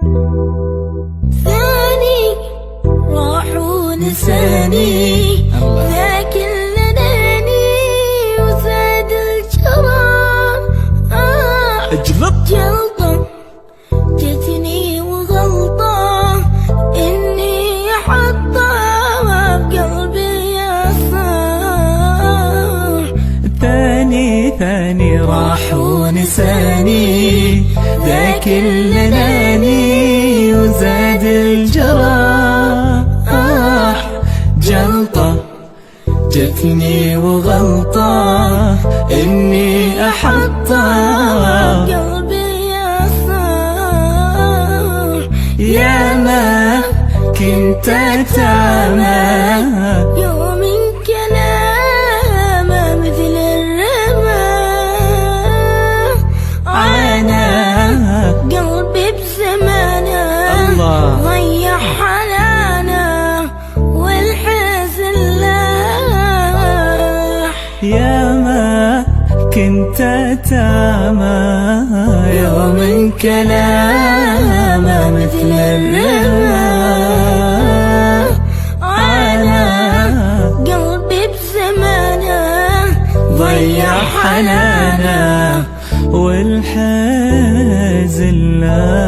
ثاني راح ونساني ذاك اللي ناني وزاد الجرام. جلطة جتني وغلطة إني حطها بقلبي يصار. ثاني راح ونساني ذاك اللي ناني وزاد الجراح. جلطة جتني وغلطة إني أحطها قلبي يصار. يا ما كنت أتعمى يوم كلامه مثل الرمى. عانى قلبي بزمانه ضيع حنانه والحزن لاح. يا ما كنت أتعمى يوم كلامه مثل الرمى. على قلبي بزمانه ضيع حنانه والحزن لا